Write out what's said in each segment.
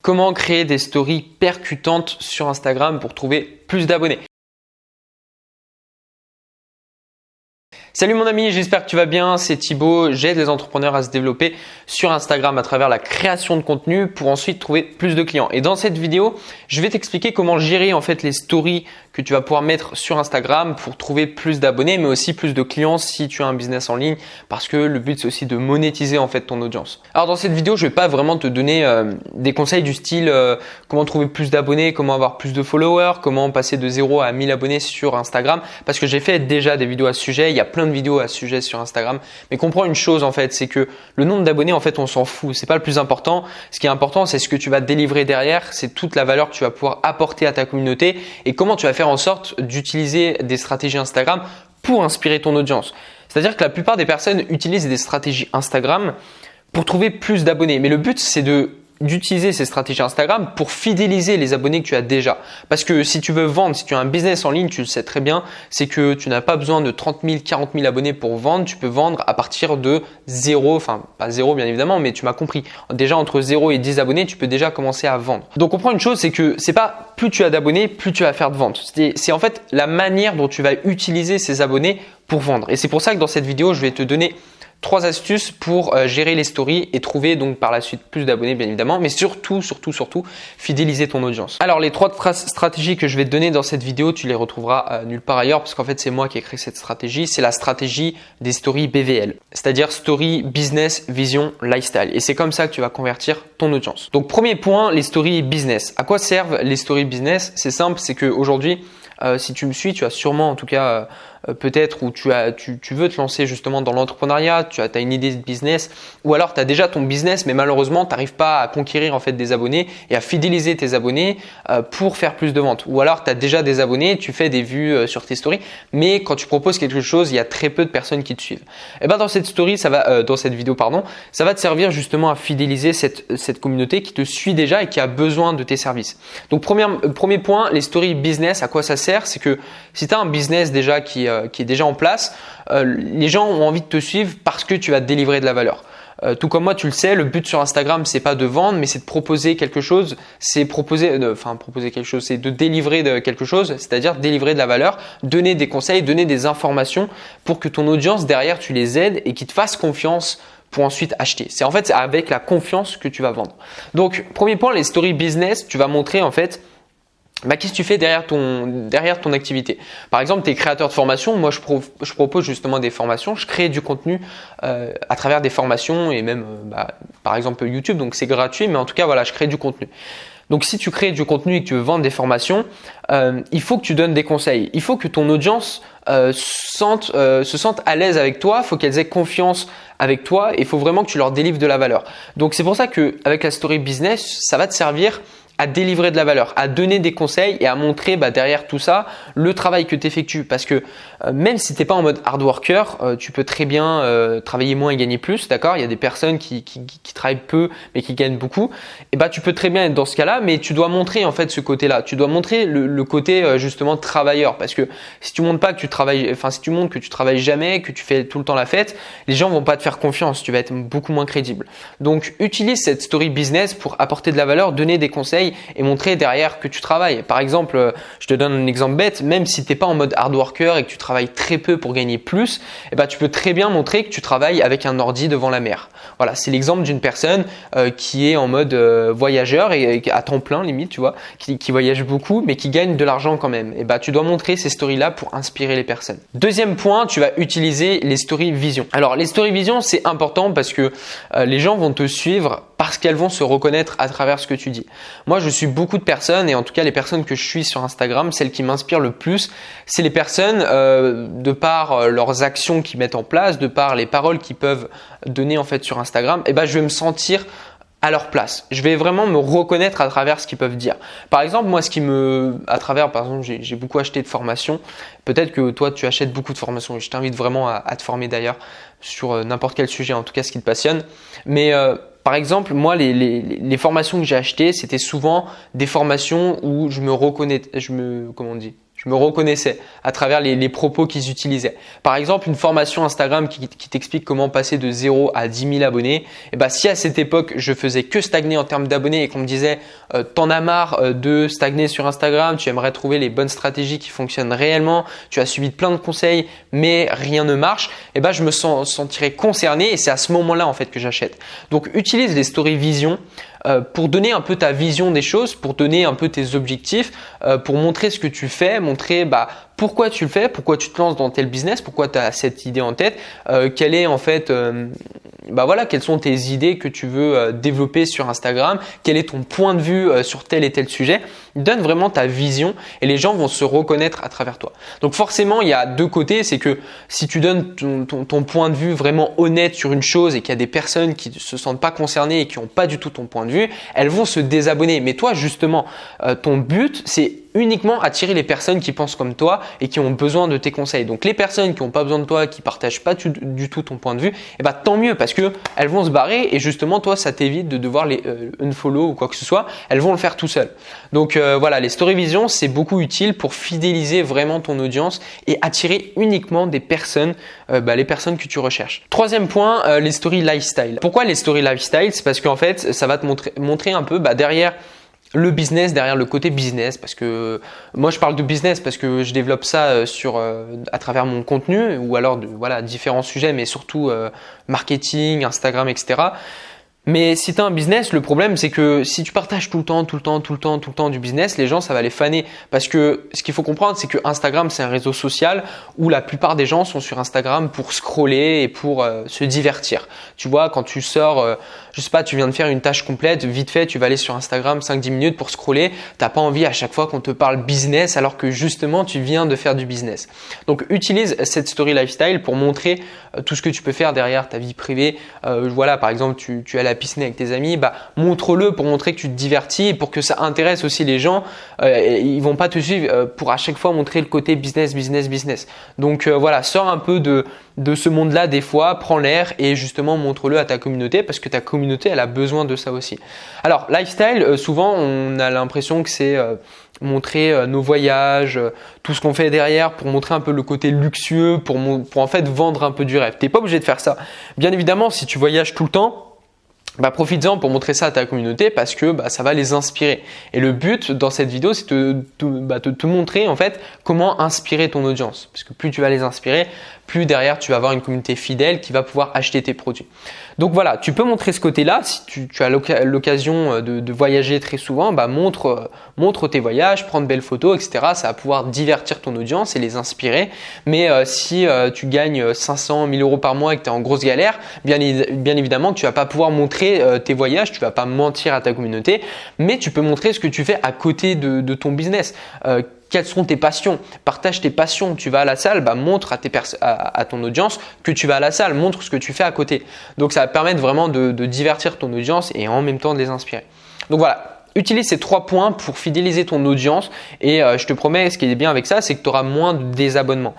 Comment créer des stories percutantes sur Instagram pour trouver plus d'abonnés? Salut mon ami, j'espère que tu vas bien, c'est Thibaut, j'aide les entrepreneurs à se développer sur Instagram à travers la création de contenu pour ensuite trouver plus de clients. Et dans cette vidéo, je vais t'expliquer comment gérer en fait les stories que tu vas pouvoir mettre sur Instagram pour trouver plus d'abonnés mais aussi plus de clients si tu as un business en ligne parce que le but c'est aussi de monétiser en fait ton audience. Alors dans cette vidéo, je vais pas vraiment te donner des conseils du style comment trouver plus d'abonnés, comment avoir plus de followers, comment passer de 0 à 1000 abonnés sur Instagram parce que j'ai fait déjà des vidéos à ce sujet, il y a plein de vidéos à ce sujet sur Instagram, mais comprends une chose en fait, c'est que le nombre d'abonnés en fait on s'en fout, c'est pas le plus important. Ce qui est important c'est ce que tu vas délivrer derrière, c'est toute la valeur que tu vas pouvoir apporter à ta communauté et comment tu vas faire en sorte d'utiliser des stratégies Instagram pour inspirer ton audience. C'est-à-dire que la plupart des personnes utilisent des stratégies Instagram pour trouver plus d'abonnés, mais le but c'est d'utiliser ces stratégies Instagram pour fidéliser les abonnés que tu as déjà. Parce que si tu veux vendre, si tu as un business en ligne, tu le sais très bien, c'est que tu n'as pas besoin de 30 000, 40 000 abonnés pour vendre. Tu peux vendre à partir de 0, enfin pas 0 bien évidemment, mais tu m'as compris. Déjà entre 0 et 10 abonnés, tu peux déjà commencer à vendre. Donc comprends une chose, c'est que c'est pas plus tu as d'abonnés, plus tu vas faire de ventes. C'est en fait la manière dont tu vas utiliser ces abonnés pour vendre. Et c'est pour ça que dans cette vidéo, je vais te donner 3 astuces pour gérer les stories et trouver donc par la suite plus d'abonnés bien évidemment, mais surtout fidéliser ton audience. Alors les 3 stratégies que je vais te donner dans cette vidéo, tu les retrouveras nulle part ailleurs parce qu'en fait c'est moi qui ai créé cette stratégie. C'est la stratégie des stories BVL, c'est-à-dire Story Business Vision Lifestyle. Et c'est comme ça que tu vas convertir ton audience. Donc premier point, les stories business. À quoi servent les stories business? C'est simple, c'est qu'aujourd'hui, si tu me suis, tu as sûrement en tout cas peut-être où tu veux te lancer justement dans l'entrepreneuriat, tu as une idée de business ou alors tu as déjà ton business mais malheureusement tu n'arrives pas à conquérir en fait des abonnés et à fidéliser tes abonnés pour faire plus de ventes. Ou alors tu as déjà des abonnés, tu fais des vues sur tes stories mais quand tu proposes quelque chose, il y a très peu de personnes qui te suivent. Et ben dans cette story, dans cette vidéo pardon, ça va te servir justement à fidéliser cette communauté qui te suit déjà et qui a besoin de tes services. Donc premier point, les stories business, à quoi ça sert? C'est que si tu as un business déjà qui est déjà en place, les gens ont envie de te suivre parce que tu vas te délivrer de la valeur. Tout comme moi, tu le sais, le but sur Instagram, c'est pas de vendre, mais c'est de proposer quelque chose. C'est proposer quelque chose, c'est de délivrer quelque chose, c'est-à-dire délivrer de la valeur, donner des conseils, donner des informations pour que ton audience derrière, tu les aides et qu'ils te fassent confiance pour ensuite acheter. C'est en fait avec la confiance que tu vas vendre. Donc, premier point, les stories business, tu vas montrer en fait qu'est-ce que tu fais derrière ton activité? Par exemple, tu es créateur de formation. Moi, je propose justement des formations. Je crée du contenu à travers des formations et même par exemple YouTube. Donc, c'est gratuit, mais en tout cas, voilà, je crée du contenu. Donc, si tu crées du contenu et que tu veux vendre des formations, il faut que tu donnes des conseils. Il faut que ton audience se sente à l'aise avec toi. Il faut qu'elles aient confiance avec toi et il faut vraiment que tu leur délivres de la valeur. Donc, c'est pour ça qu'avec la story business, ça va te servir à délivrer de la valeur, à donner des conseils et à montrer derrière tout ça le travail que tu effectues. Parce que même si tu n'es pas en mode hard worker, tu peux très bien travailler moins et gagner plus. D'accord? Il y a des personnes qui travaillent peu mais qui gagnent beaucoup. Et tu peux très bien être dans ce cas-là, mais tu dois montrer en fait ce côté-là. Tu dois montrer le côté justement travailleur. Parce que si tu montres pas que tu travailles, si tu montres que tu travailles jamais, que tu fais tout le temps la fête, les gens vont pas te faire confiance. Tu vas être beaucoup moins crédible. Donc utilise cette story business pour apporter de la valeur, donner des conseils et montrer derrière que tu travailles. Par exemple, je te donne un exemple bête, même si tu n'es pas en mode hard worker et que tu travailles très peu pour gagner plus, tu peux très bien montrer que tu travailles avec un ordi devant la mer. Voilà, c'est l'exemple d'une personne qui est en mode voyageur et à temps plein limite, tu vois, qui voyage beaucoup mais qui gagne de l'argent quand même. Tu dois montrer ces stories-là pour inspirer les personnes. Deuxième point, tu vas utiliser les stories vision. Alors les stories vision, c'est important parce que les gens vont te suivre parce qu'elles vont se reconnaître à travers ce que tu dis. Moi, je suis beaucoup de personnes et en tout cas les personnes que je suis sur Instagram, celles qui m'inspirent le plus, c'est les personnes de par leurs actions qu'ils mettent en place, de par les paroles qu'ils peuvent donner en fait sur Instagram, je vais me sentir à leur place. Je vais vraiment me reconnaître à travers ce qu'ils peuvent dire. Par exemple, moi, par exemple, j'ai beaucoup acheté de formations. Peut-être que toi, tu achètes beaucoup de formations et je t'invite vraiment à te former d'ailleurs sur n'importe quel sujet, en tout cas ce qui te passionne. Mais par exemple, moi, les formations que j'ai achetées, c'était souvent des formations où je me Je me reconnaissais à travers les propos qu'ils utilisaient. Par exemple, une formation Instagram qui t'explique comment passer de 0 à 10 000 abonnés. Et bah, si à cette époque, je faisais que stagner en termes d'abonnés et qu'on me disait t'en as marre de stagner sur Instagram, tu aimerais trouver les bonnes stratégies qui fonctionnent réellement, tu as suivi plein de conseils mais rien ne marche, et bah, je me sentirais concerné et c'est à ce moment-là en fait que j'achète. Donc utilise les stories vision pour donner un peu ta vision des choses, pour donner un peu tes objectifs, pour montrer ce que tu fais, montrer pourquoi tu le fais, pourquoi tu te lances dans tel business, pourquoi tu as cette idée en tête, quelle est en fait quelles sont tes idées que tu veux développer sur Instagram, quel est ton point de vue sur tel et tel sujet. Donne vraiment ta vision et les gens vont se reconnaître à travers toi. Donc forcément, il y a deux côtés, c'est que si tu donnes ton point de vue vraiment honnête sur une chose et qu'il y a des personnes qui ne se sentent pas concernées et qui n'ont pas du tout ton point de vue, elles vont se désabonner. Mais toi, justement, ton but, c'est uniquement attirer les personnes qui pensent comme toi et qui ont besoin de tes conseils. Donc les personnes qui n'ont pas besoin de toi, qui partagent pas du tout ton point de vue, tant mieux parce que elles vont se barrer et justement toi ça t'évite de devoir les unfollow ou quoi que ce soit. Elles vont le faire tout seules. Donc voilà, les story vision c'est beaucoup utile pour fidéliser vraiment ton audience et attirer uniquement des personnes, les personnes que tu recherches. Troisième point, les story lifestyle. Pourquoi les story lifestyle? C'est parce qu'en fait ça va te montrer un peu derrière le business, derrière le côté business, parce que moi je parle de business parce que je développe ça à travers mon contenu ou alors différents sujets, mais surtout marketing, Instagram, etc. Mais si tu as un business, le problème c'est que si tu partages tout le temps du business, les gens ça va les faner parce que ce qu'il faut comprendre c'est que Instagram c'est un réseau social où la plupart des gens sont sur Instagram pour scroller et pour se divertir. Tu vois, quand tu sors, je sais pas, tu viens de faire une tâche complète, vite fait tu vas aller sur Instagram 5-10 minutes pour scroller, t'as pas envie à chaque fois qu'on te parle business alors que justement tu viens de faire du business. Donc utilise cette story lifestyle pour montrer tout ce que tu peux faire derrière ta vie privée. Par exemple tu es à la piscine avec tes amis, montre-le pour montrer que tu te divertis et pour que ça intéresse aussi les gens. Ils vont pas te suivre pour à chaque fois montrer le côté business. Donc sors un peu de ce monde-là des fois, prends l'air et justement montre-le à ta communauté parce que ta communauté elle a besoin de ça aussi. Alors lifestyle, souvent on a l'impression que c'est montrer nos voyages, tout ce qu'on fait derrière pour montrer un peu le côté luxueux, pour en fait vendre un peu du rêve. T'es pas obligé de faire ça. Bien évidemment, si tu voyages tout le temps, profites-en pour montrer ça à ta communauté parce que ça va les inspirer. Et le but dans cette vidéo, c'est de te montrer en fait comment inspirer ton audience. Parce que plus tu vas les inspirer, plus derrière tu vas avoir une communauté fidèle qui va pouvoir acheter tes produits. Donc voilà, tu peux montrer ce côté-là. Si tu as l'occasion de voyager très souvent, montre tes voyages, prends de belles photos, etc. Ça va pouvoir divertir ton audience et les inspirer. Mais si tu gagnes 500 000 euros par mois et que tu es en grosse galère, bien évidemment que tu vas pas pouvoir montrer tes voyages, tu vas pas mentir à ta communauté, mais tu peux montrer ce que tu fais à côté de ton business. Quelles sont tes passions? Partage tes passions. Tu vas à la salle, montre à ton audience que tu vas à la salle, montre ce que tu fais à côté. Donc ça va permettre vraiment de divertir ton audience et en même temps de les inspirer. Donc voilà. Utilise ces 3 points pour fidéliser ton audience et je te promets, ce qui est bien avec ça, c'est que tu auras moins de désabonnements.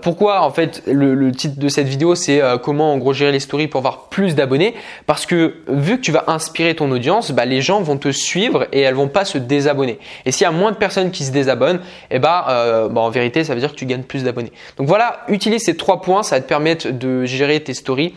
Pourquoi en fait le titre de cette vidéo c'est comment en gros gérer les stories pour avoir plus d'abonnés? Parce que vu que tu vas inspirer ton audience, les gens vont te suivre et elles vont pas se désabonner. Et s'il y a moins de personnes qui se désabonnent, en vérité ça veut dire que tu gagnes plus d'abonnés. Donc voilà, utilise ces 3 points, ça va te permettre de gérer tes stories.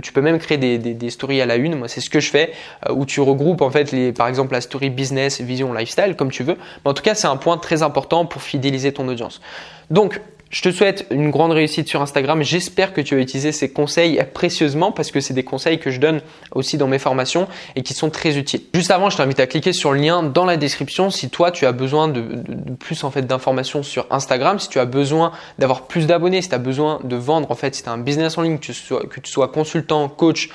Tu peux même créer des stories à la une. Moi c'est ce que je fais où tu regroupes en fait par exemple la story business, vision, lifestyle, comme tu veux. Mais en tout cas, c'est un point très important pour fidéliser ton audience. Donc, je te souhaite une grande réussite sur Instagram. J'espère que tu vas utiliser ces conseils précieusement parce que c'est des conseils que je donne aussi dans mes formations et qui sont très utiles. Juste avant, je t'invite à cliquer sur le lien dans la description si toi, tu as besoin de plus en fait d'informations sur Instagram, si tu as besoin d'avoir plus d'abonnés, si tu as besoin de vendre en fait, si tu as un business en ligne, que tu sois consultant, coach,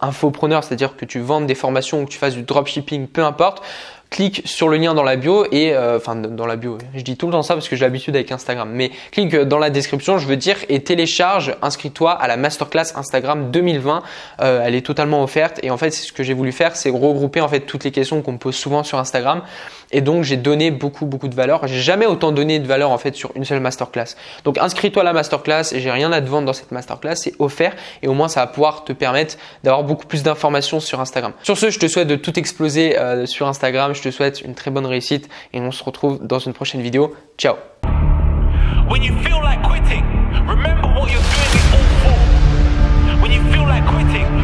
infopreneur, c'est-à-dire que tu vendes des formations ou que tu fasses du dropshipping, peu importe. Clique sur le lien dans la bio et dans la bio, je dis tout le temps ça parce que j'ai l'habitude avec Instagram, mais clique dans la description, je veux dire, et télécharge, inscris-toi à la masterclass Instagram 2020. Elle est totalement offerte et en fait, ce que j'ai voulu faire, c'est regrouper en fait toutes les questions qu'on me pose souvent sur Instagram et donc j'ai donné beaucoup de valeur. J'ai jamais autant donné de valeur en fait sur une seule masterclass. Donc inscris-toi à la masterclass et j'ai rien à te vendre dans cette masterclass, c'est offert et au moins ça va pouvoir te permettre d'avoir beaucoup plus d'informations sur Instagram. Sur ce, je te souhaite de tout exploser sur Instagram. je te souhaite une très bonne réussite et on se retrouve dans une prochaine vidéo. Ciao! When you feel like quitting, remember what you're doing it all for. When you feel like quitting,